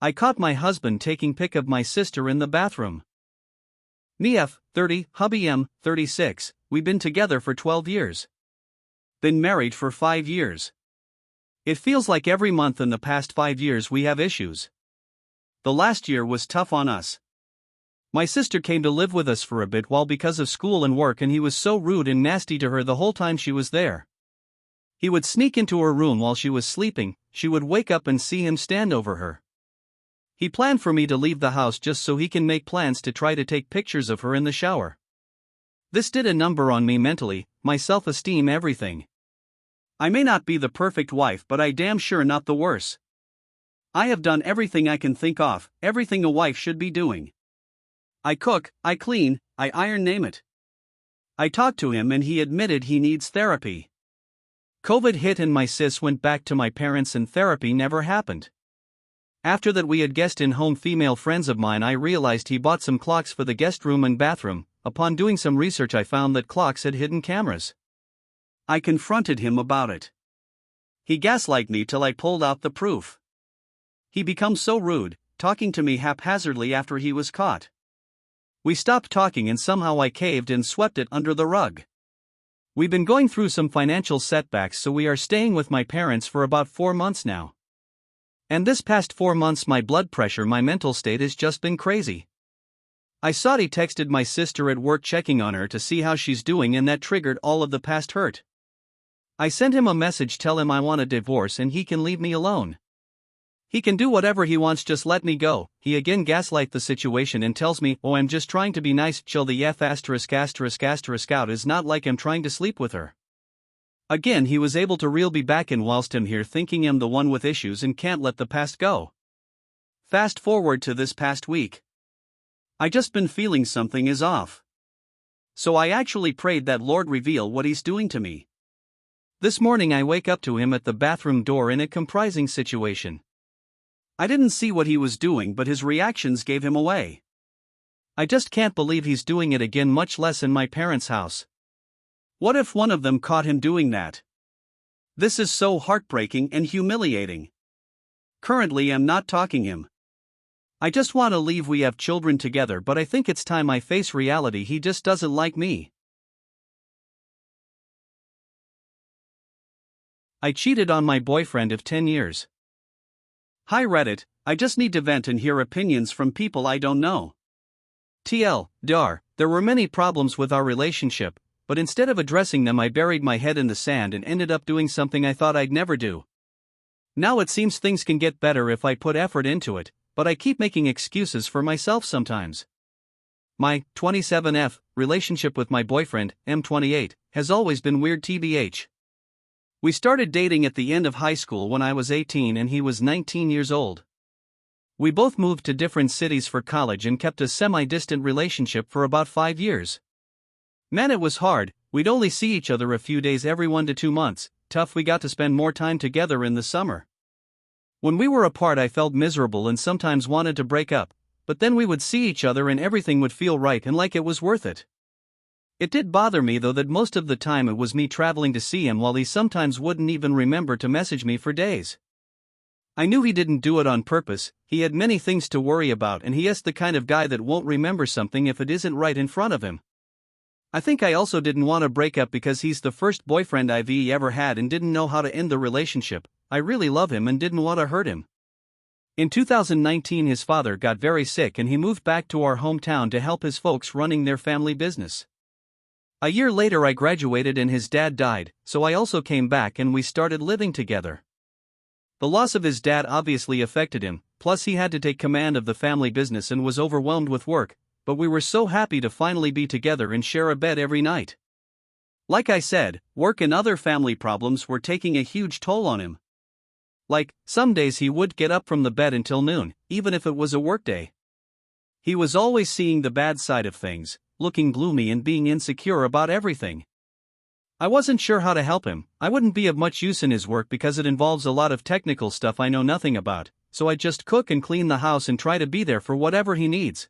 I caught my husband taking pic of my sister in the bathroom. Me F, 30, hubby M, 36, we've been together for 12 years. Been married for 5 years. It feels like every month in the past 5 years we have issues. The last year was tough on us. My sister came to live with us for a bit while because of school and work, and he was so rude and nasty to her the whole time she was there. He would sneak into her room while she was sleeping, she would wake up and see him stand over her. He planned for me to leave the house just so he can make plans to try to take pictures of her in the shower. This did a number on me mentally, my self-esteem, everything. I may not be the perfect wife, but I damn sure not the worst. I have done everything I can think of, everything a wife should be doing. I cook, I clean, I iron, name it. I talked to him and he admitted he needs therapy. COVID hit and my sis went back to my parents and therapy never happened. After that we had guest in-home female friends of mine. I realized he bought some clocks for the guest room and bathroom. Upon doing some research I found that clocks had hidden cameras. I confronted him about it. He gaslighted me till I pulled out the proof. He became so rude, talking to me haphazardly after he was caught. We stopped talking and somehow I caved and swept it under the rug. We've been going through some financial setbacks, so we are staying with my parents for about 4 months now. And this past 4 months my blood pressure, my mental state has just been crazy. I saw he texted my sister at work checking on her to see how she's doing, and that triggered all of the past hurt. I sent him a message, tell him I want a divorce and he can leave me alone. He can do whatever he wants, just let me go. He again gaslight the situation and tells me, oh, I'm just trying to be nice, chill the F asterisk out, is not like I'm trying to sleep with her. Again he was able to reel me back in whilst I'm here thinking I'm the one with issues and can't let the past go. Fast forward to this past week. I just been feeling something is off. So I actually prayed that Lord reveal what he's doing to me. This morning I wake up to him at the bathroom door in a comprising situation. I didn't see what he was doing, but his reactions gave him away. I just can't believe he's doing it again, much less in my parents' house. What if one of them caught him doing that? This is so heartbreaking and humiliating. Currently I'm not talking him. I just want to leave. We have children together, but I think it's time I face reality. He just doesn't like me. I cheated on my boyfriend of 10 years. Hi Reddit, I just need to vent and hear opinions from people I don't know. TL, there were many problems with our relationship, but instead of addressing them I buried my head in the sand and ended up doing something I thought I'd never do. Now it seems things can get better if I put effort into it, but I keep making excuses for myself sometimes. My 27F relationship with my boyfriend, M28, has always been weird tbh. We started dating at the end of high school when I was 18 and he was 19 years old. We both moved to different cities for college and kept a semi-distant relationship for about 5 years. Man, it was hard. We'd only see each other a few days every 1 to 2 months. Tough. We got to spend more time together in the summer. When we were apart I felt miserable and sometimes wanted to break up, but then we would see each other and everything would feel right and like it was worth it. It did bother me though that most of the time it was me traveling to see him while he sometimes wouldn't even remember to message me for days. I knew he didn't do it on purpose. He had many things to worry about and he is the kind of guy that won't remember something if it isn't right in front of him. I think I also didn't want to break up because he's the first boyfriend I've ever had and didn't know how to end the relationship. I really love him and didn't want to hurt him. In 2019 his father got very sick and he moved back to our hometown to help his folks running their family business. A year later I graduated and his dad died, so I also came back and we started living together. The loss of his dad obviously affected him, plus he had to take command of the family business and was overwhelmed with work, but we were so happy to finally be together and share a bed every night. Like I said, work and other family problems were taking a huge toll on him. Like, some days he would get up from the bed until noon, even if it was a workday. He was always seeing the bad side of things, looking gloomy and being insecure about everything. I wasn't sure how to help him. I wouldn't be of much use in his work because it involves a lot of technical stuff I know nothing about, so I just cook and clean the house and try to be there for whatever he needs.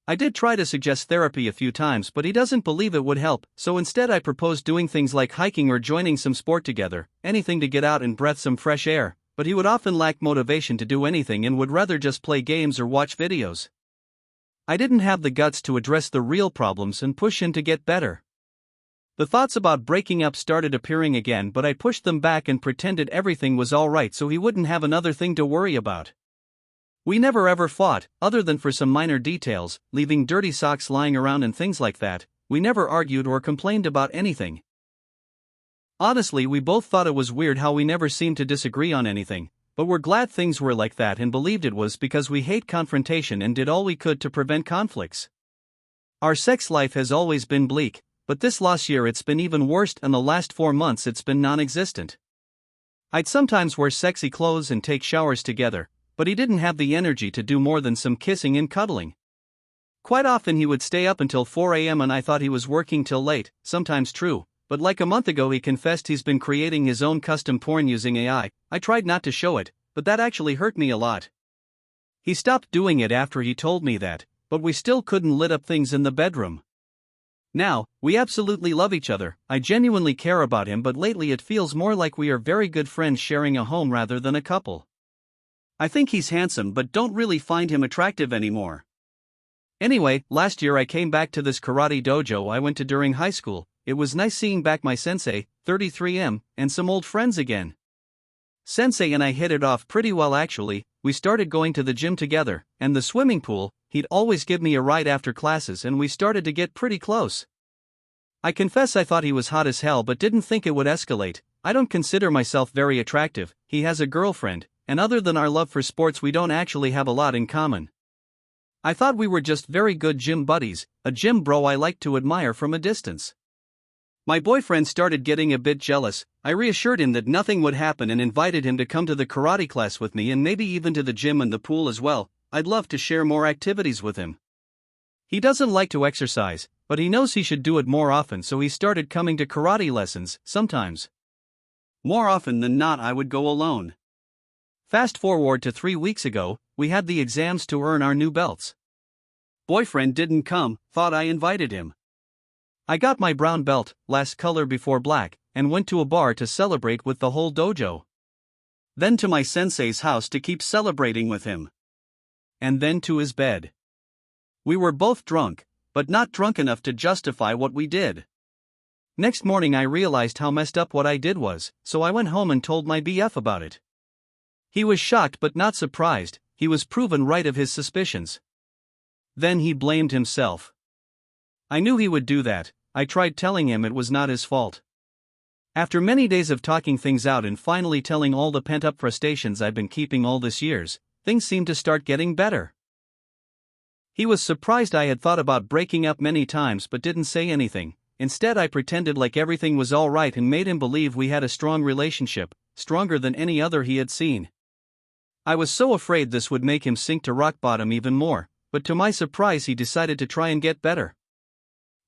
I did try to suggest therapy a few times, but he doesn't believe it would help, so instead I proposed doing things like hiking or joining some sport together, anything to get out and breathe some fresh air. but he would often lack motivation to do anything and would rather just play games or watch videos. I didn't have the guts to address the real problems and push him to get better. The thoughts about breaking up started appearing again, but I pushed them back and pretended everything was alright so he wouldn't have another thing to worry about. We never ever fought, other than for some minor details, leaving dirty socks lying around and things like that. We never argued or complained about anything. Honestly, we both thought it was weird how we never seemed to disagree on anything, but we're glad things were like that and believed it was because we hate confrontation and did all we could to prevent conflicts. Our sex life has always been bleak, but this last year it's been even worse, and the last 4 months it's been non-existent. I'd sometimes wear sexy clothes and take showers together, but he didn't have the energy to do more than some kissing and cuddling. Quite often he would stay up until 4 a.m. and I thought he was working till late, sometimes true, but like a month ago he confessed he's been creating his own custom porn using AI. I tried not to show it, but that actually hurt me a lot. He stopped doing it after he told me that, but we still couldn't lit up things in the bedroom. Now, we absolutely love each other, I genuinely care about him, but lately it feels more like we are very good friends sharing a home rather than a couple. I think he's handsome but don't really find him attractive anymore. Anyway, last year I came back to this karate dojo I went to during high school. It was nice seeing back my sensei, 33M, and some old friends again. Sensei and I hit it off pretty well actually. We started going to the gym together, and the swimming pool. He'd always give me a ride after classes and we started to get pretty close. I confess I thought he was hot as hell but didn't think it would escalate. I don't consider myself very attractive, he has a girlfriend, and other than our love for sports we don't actually have a lot in common. I thought we were just very good gym buddies, a gym bro I like to admire from a distance. My boyfriend started getting a bit jealous. I reassured him that nothing would happen and invited him to come to the karate class with me and maybe even to the gym and the pool as well. I'd love to share more activities with him. He doesn't like to exercise, but he knows he should do it more often, so he started coming to karate lessons, sometimes. More often than not I would go alone. Fast forward to 3 weeks ago, we had the exams to earn our new belts. Boyfriend didn't come, thought I invited him. I got my brown belt, last color before black, and went to a bar to celebrate with the whole dojo. Then to my sensei's house to keep celebrating with him. And then to his bed. We were both drunk, but not drunk enough to justify what we did. Next morning I realized how messed up what I did was, so I went home and told my BF about it. He was shocked but not surprised. He was proven right of his suspicions. Then he blamed himself. I knew he would do that. I tried telling him it was not his fault. After many days of talking things out and finally telling all the pent-up frustrations I've been keeping all this years, things seemed to start getting better. He was surprised I had thought about breaking up many times but didn't say anything. Instead I pretended like everything was all right and made him believe we had a strong relationship, stronger than any other he had seen. I was so afraid this would make him sink to rock bottom even more, but to my surprise he decided to try and get better.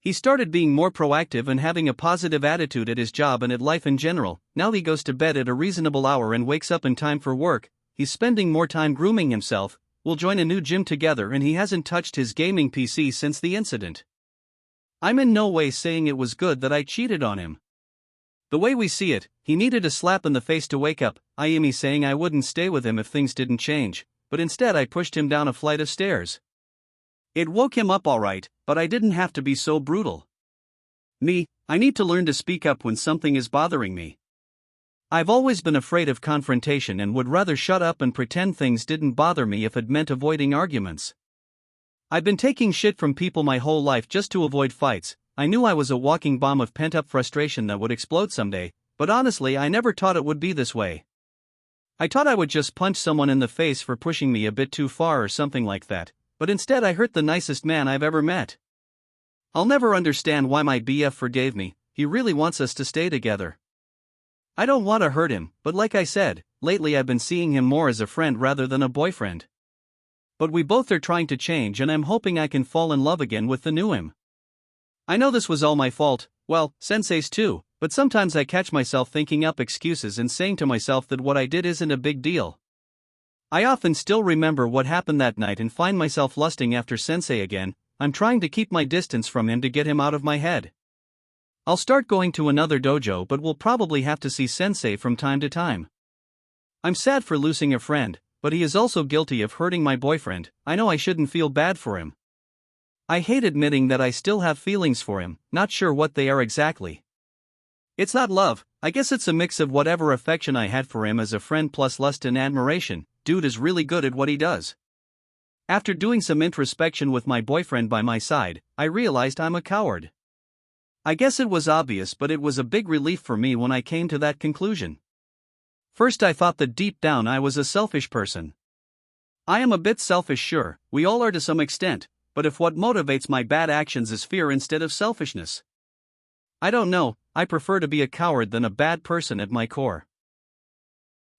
He started being more proactive and having a positive attitude at his job and at life in general. Now he goes to bed at a reasonable hour and wakes up in time for work. He's spending more time grooming himself. We'll join a new gym together and he hasn't touched his gaming PC since the incident. I'm in no way saying it was good that I cheated on him. The way we see it, he needed a slap in the face to wake up. I.e. saying I wouldn't stay with him if things didn't change, but instead I pushed him down a flight of stairs. It woke him up alright, but I didn't have to be so brutal. I need to learn to speak up when something is bothering me. I've always been afraid of confrontation and would rather shut up and pretend things didn't bother me if it meant avoiding arguments. I've been taking shit from people my whole life just to avoid fights. I knew I was a walking bomb of pent-up frustration that would explode someday, but honestly I never thought it would be this way. I thought I would just punch someone in the face for pushing me a bit too far or something like that. But instead I hurt the nicest man I've ever met. I'll never understand why my BF forgave me. He really wants us to stay together. I don't want to hurt him, but like I said, lately I've been seeing him more as a friend rather than a boyfriend. But we both are trying to change and I'm hoping I can fall in love again with the new him. I know this was all my fault, well, sensei's too, but sometimes I catch myself thinking up excuses and saying to myself that what I did isn't a big deal. I often still remember what happened that night and find myself lusting after sensei again. I'm trying to keep my distance from him to get him out of my head. I'll start going to another dojo but will probably have to see sensei from time to time. I'm sad for losing a friend, but he is also guilty of hurting my boyfriend. I know I shouldn't feel bad for him. I hate admitting that I still have feelings for him, not sure what they are exactly. It's not love, I guess it's a mix of whatever affection I had for him as a friend plus lust and admiration. Dude is really good at what he does. After doing some introspection with my boyfriend by my side, I realized I'm a coward. I guess it was obvious, but it was a big relief for me when I came to that conclusion. First, I thought that deep down I was a selfish person. I am a bit selfish, sure, we all are to some extent, but if what motivates my bad actions is fear instead of selfishness, I don't know, I prefer to be a coward than a bad person at my core.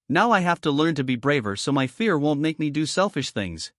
Now I have to learn to be braver so my fear won't make me do selfish things.